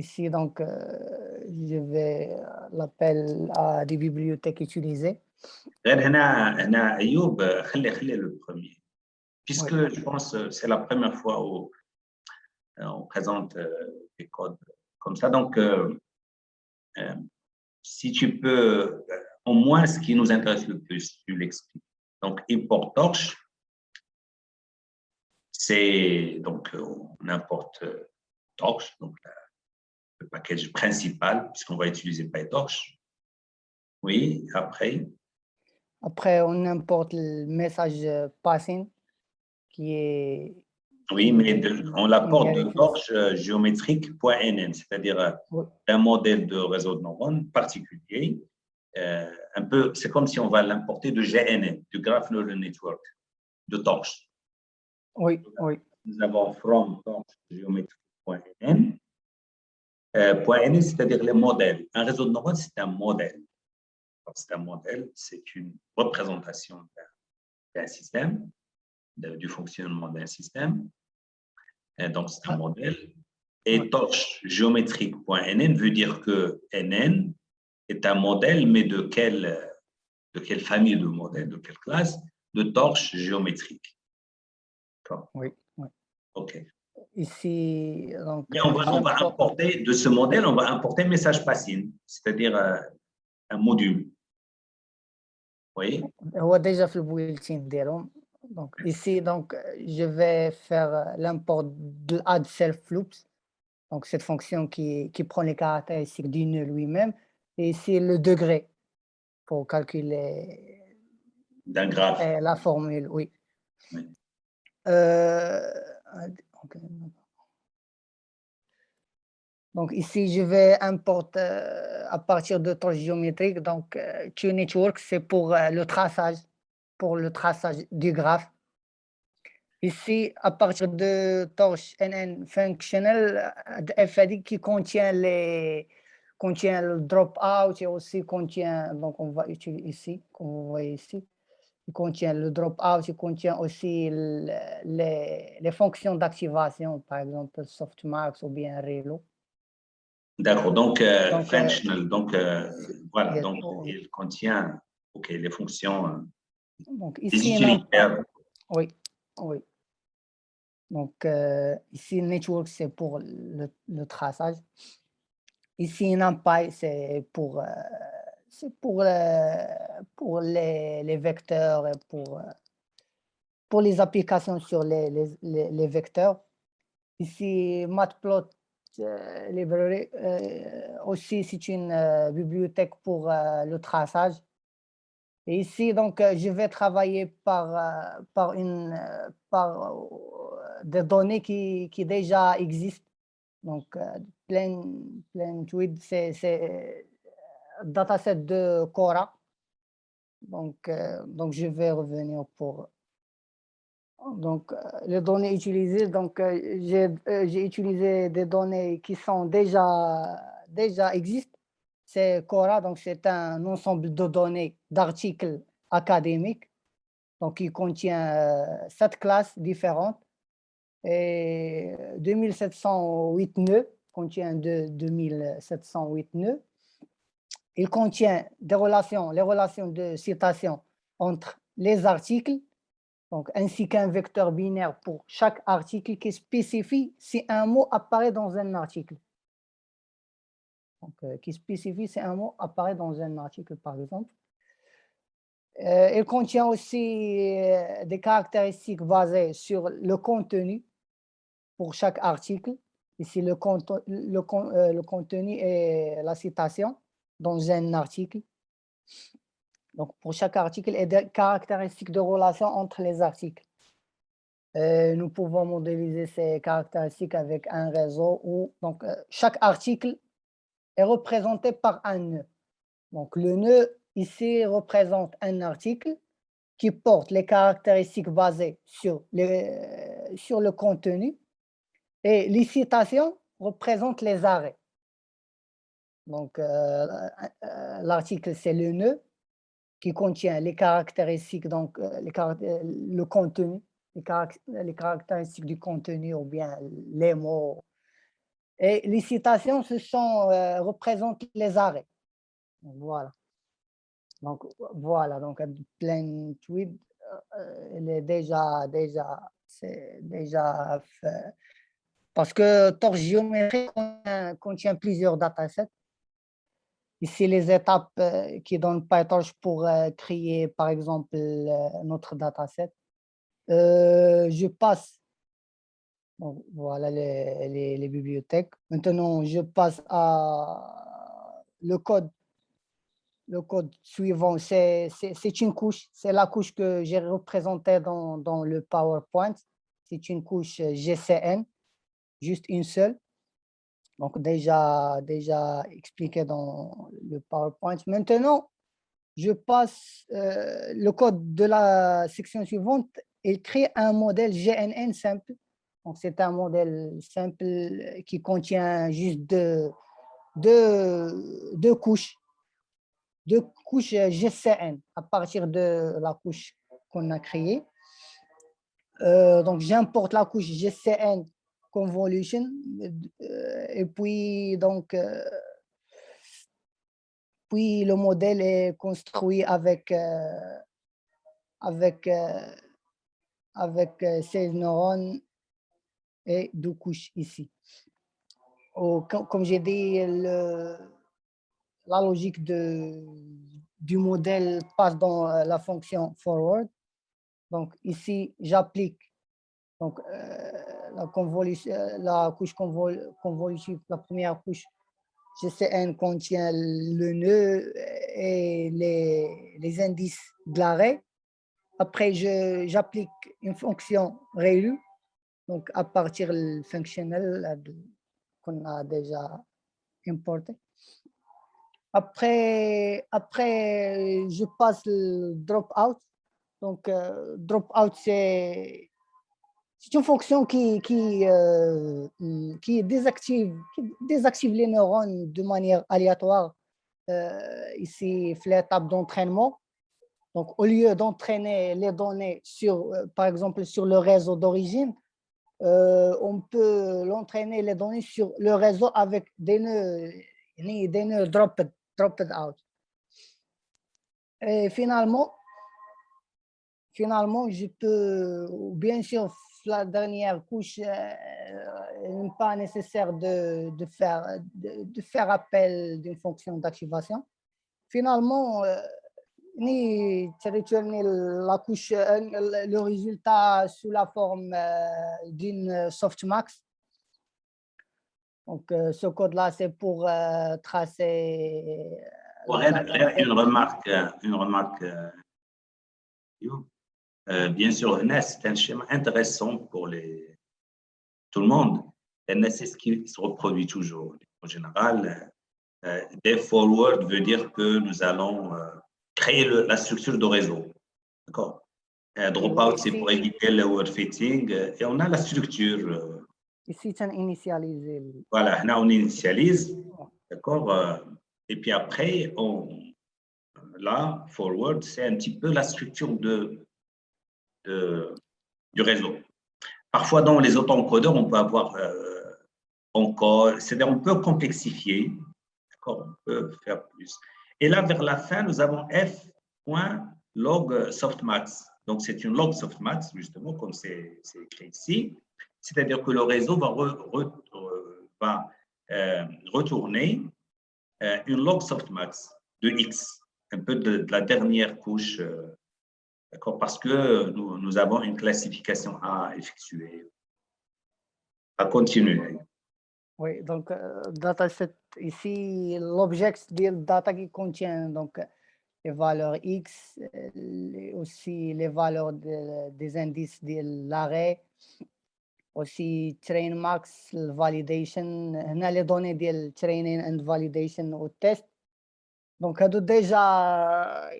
Ici, donc, je vais l'appel à des bibliothèques utilisées. غير هنا أيوب خلّي le premier Oui, puisque je pense, c'est la première fois où, on présente, des codes comme ça donc si tu peux, au moins ce qui nous intéresse le plus, tu l'expliques. Donc import torche, c'est donc on importe, torche, donc le package principal puisqu'on va utiliser PyTorch. Oui, après? après, on importe le message passing qui est, Oui, qui mais est on l'apporte de inhérited. torche géométrique.nn, c'est-à-dire Oui, un modèle de réseau de neurones particulier. Un peu, c'est comme si on va l'importer de GNN, du Graph Neural Network, de torche. oui, oui, Nous avons from torche géométrique.nn. .nn, c'est-à-dire les modèles. Un réseau de neurones, c'est un modèle. C'est un modèle, c'est une représentation d'un système, du fonctionnement d'un système. Et donc, c'est un ah, modèle. oui. Et torche géométrique.nn veut dire que NN est un modèle, mais de quelle famille de modèles, de quelle classe? De torche géométrique. D'accord. Oui, oui. OK. Ici, donc, Et on va j'importe. importer, de ce modèle, on va importer un message passing, c'est-à-dire un module. Vous voyez? هو déjà في البوليتين ديالهم. Donc ici, donc, je vais faire l'import de add self loops. Donc cette fonction qui prend les caractéristiques du nœud lui-même. Et ici le degré pour calculer D'un graphe. la formule, oui. Oui. Ok. Donc ici, je vais importer à partir de torche géométrique. Donc, QNetwork, c'est pour le traçage du graphe. Ici, à partir de torche NN functional, FAD qui contient le dropout et aussi contient, donc on va utiliser ici, comme vous voyez ici, il contient le dropout, il contient aussi les fonctions d'activation, par exemple softmax ou bien relo. D'accord, donc Donc, functional, donc voilà, yes, donc il contient ok, les fonctions donc des ici, utilitaires. oui, oui. Donc, ici, network, c'est pour le traçage. Ici, NumPy, c'est pour les vecteurs et pour les applications sur les vecteurs. Ici, Matplot Library, aussi, c'est une bibliothèque pour le traçage. Et ici, donc, je vais travailler des données qui déjà existent. Donc, Plantwid, c'est dataset de Cora. Donc, je vais revenir pour. Donc, les données utilisées, donc, j'ai utilisé des données qui sont déjà existent. C'est Cora, donc c'est un ensemble de données d'articles académiques. Donc, il contient 7 classes différentes et 2708 nœuds, contient de 2708 nœuds. Il contient les relations de citation entre les articles, donc, ainsi qu'un vecteur binaire pour chaque article qui spécifie si un mot apparaît dans un article. Donc, qui spécifie si un mot apparaît dans un article, par exemple. Il contient aussi des caractéristiques basées sur le contenu pour chaque article. Ici, le contenu et la citation dans un article. Donc, pour chaque article, et des caractéristiques de relation entre les articles. Nous pouvons modéliser ces caractéristiques avec un réseau où donc, chaque article est représenté par un nœud. Donc, le nœud ici représente un article qui porte les caractéristiques basées sur le contenu et les citations représentent les arrêts. Donc, l'article, c'est le nœud qui contient les caractéristiques, donc le contenu, les caractéristiques du contenu ou bien les mots Et les citations, représentent les arrêts. Voilà. Donc, voilà. Donc, plein tweet, il est c'est déjà fait. Parce que torche géométrique contient plusieurs datasets. Ici, les étapes qui donnent PyTorch pour créer, par exemple, notre dataset. Je passe. Donc, voilà les bibliothèques. Maintenant, je passe à le code. Le code suivant, c'est une couche. C'est la couche que j'ai représentée dans le PowerPoint. C'est une couche GCN, juste une seule. Donc, déjà expliqué dans le PowerPoint. Maintenant, je passe le code de la section suivante. Il crée un modèle GNN simple. Donc, c'est un modèle simple qui contient juste deux couches GCN à partir de la couche qu'on a créée. Donc, j'importe la couche GCN convolution et puis puis le modèle est construit avec 16 neurones et 2 couches ici. Comme j'ai dit, la logique du modèle passe dans la fonction forward. Donc ici, j'applique la couche convolutive, la première couche GCN contient le nœud et les indices de l'arrêt. Après, j'applique une fonction ReLU, donc à partir du fonctionnel qu'on a déjà importé. Après, je passe le dropout. Donc, dropout, c'est une fonction qui désactive les neurones de manière aléatoire. Ici, l'étape d'entraînement. Donc, au lieu d'entraîner les données par exemple, sur le réseau d'origine, on peut l'entraîner les données sur le réseau avec des nœuds dropped out. Et finalement, je peux, bien sûr, la dernière couche, il n'est pas nécessaire de faire appel d'une fonction d'activation. Finalement, ni retourner la couche, le résultat sous la forme d'une softmax. Donc, ce code-là, c'est pour tracer. Une remarque. Bien sûr, NS, c'est un schéma intéressant pour tout le monde. NS, c'est ce qui se reproduit toujours. En général, dev forward veut dire que nous allons créer la structure de réseau. D'accord. Dropout, c'est pour éviter le overfitting. Et on a la structure. Ici, c'est initialisé. Voilà, là, on initialise. D'accord. Et puis après, là, forward, c'est un petit peu la structure du réseau. Parfois, dans les autoencodeurs, on peut avoir encore, c'est-à-dire on peut complexifier, d'accord, on peut faire plus. Et là, vers la fin, nous avons f.log softmax. Donc, c'est une log softmax, justement, comme c'est écrit ici. C'est-à-dire que le réseau va retourner une log softmax de x, un peu de la dernière couche, d'accord, parce que nous avons une classification à effectuer, à continuer. Oui, donc, dataset, ici, l'objet de data qui contient donc, les valeurs X, aussi les valeurs des indices de l'arrêt, aussi train max, validation, les données de training and validation au test. Donc, déjà,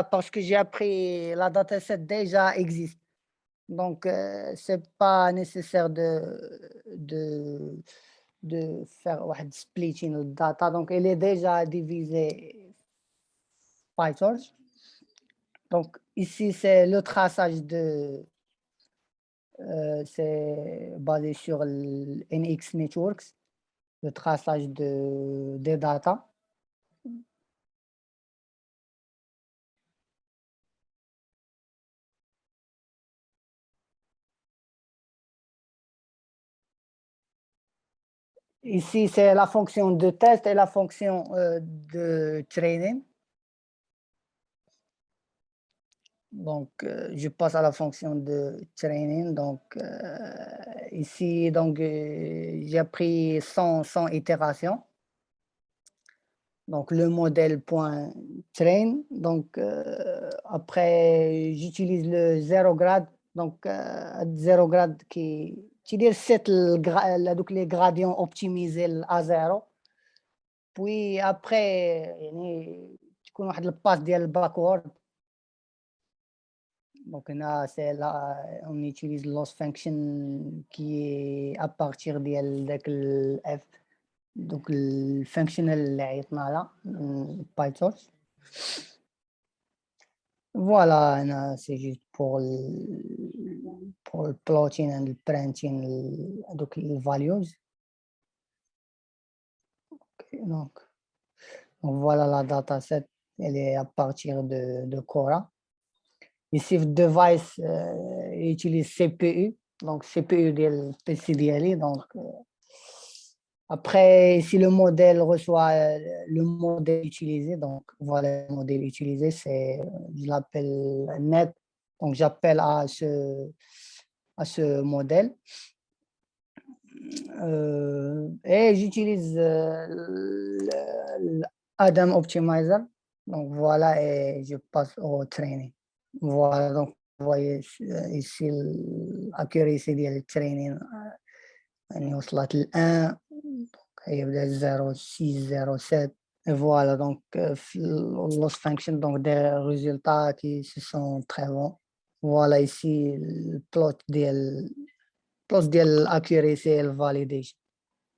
parce que j'ai appris, la dataset déjà existe. Donc, ce n'est pas nécessaire de faire un splitting de data. Donc, elle est déjà divisée PyTorch. Donc, ici, c'est le traçage c'est basé sur le NX Networks. le traçage des data. Ici, c'est la fonction de test et la fonction de training. Donc, je passe à la fonction de training. Donc, ici, donc, j'ai pris 100 itérations. Donc, le modèle.train. Donc, après, j'utilise le 0 grade. Donc, 0 grade qui dire set donc les gradients optimisés à 0. Puis après, تكون واحد الباس ديال الباكورد. Donc, là, on utilise loss function qui est à partir de F. Donc, le functional اللي عيطنا là, PyTorch. Voilà, c'est juste pour le plotting and le printing, donc les values. Okay, donc, voilà la dataset, elle est à partir de Cora. Ici, le device utilise CPU, donc CPU de PC DLI. Donc, après, si le modèle reçoit le modèle utilisé, donc voilà le modèle utilisé, je l'appelle net. Donc, j'appelle à ce modèle. Et j'utilise l'Adam Optimizer. Donc, voilà, et je passe au training. Voilà, donc vous voyez ici l'accuracy du training. يعني وصلت ل1 يبدا 0 6 0 7 et voilà donc loss function donc des résultats qui se sont très bons. Voilà ici le plot ديال accuracy et validation.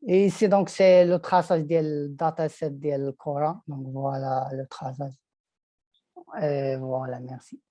Et ici donc c'est le traçage ديال dataset ديال Cora. Donc voilà le traçage. Et voilà, merci.